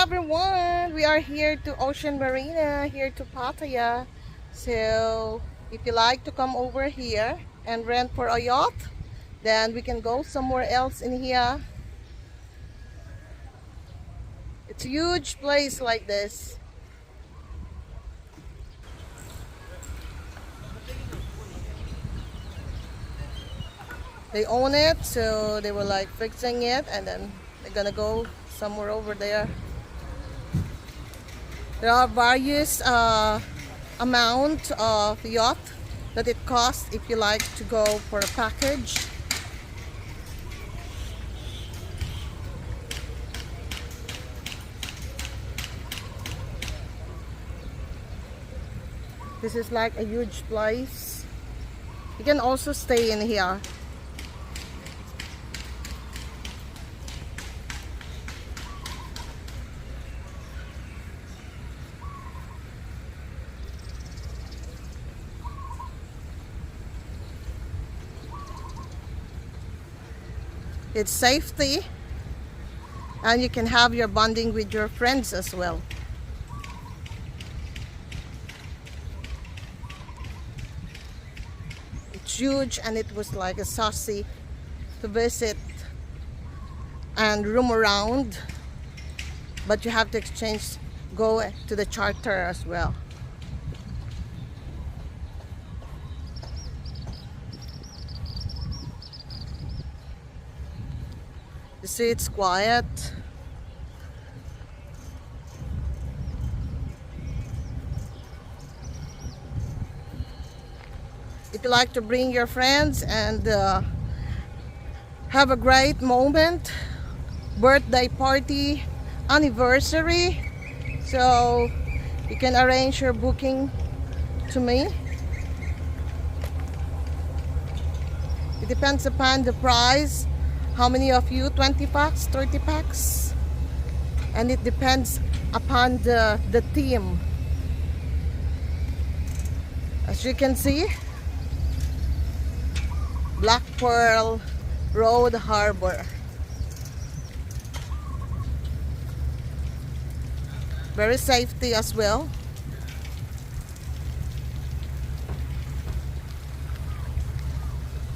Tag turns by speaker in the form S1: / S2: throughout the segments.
S1: everyone, we are here to Ocean Marina, here to Pattaya. So if you like to come over here and rent for a yacht, then we can go somewhere else in here. It's a huge place like this. They own it, so they were like fixing it, and then they're gonna go somewhere over there. There are various amount of yacht that it costs if you like to go for a package. This is like a huge place. You can also stay in here. It's safety, and you can have your bonding with your friends as well. It's huge, and it was like a saucy to visit and roam around, but you have to go to the charter as well. You see, it's quiet. If you like to bring your friends and have a great moment, birthday party, anniversary, so you can arrange your booking to me. It depends upon the price. How many of you? 20 packs, 30 packs? And it depends upon the theme. As you can see, Black Pearl Road Harbor. Very safety as well.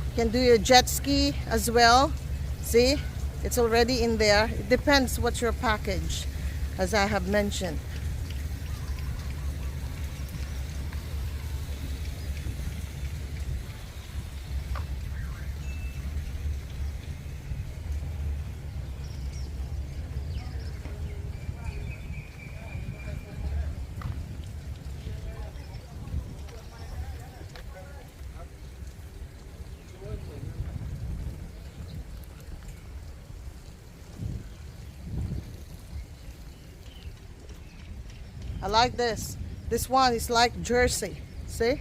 S1: You can do your jet ski as well. See, it's already in there. It depends what's your package, as I have mentioned. I like this. This one is like Jersey. See?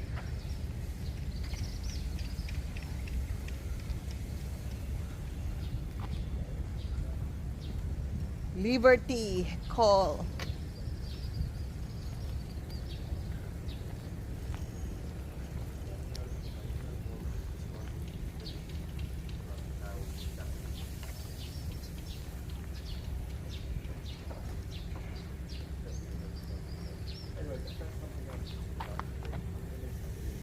S1: Liberty Call.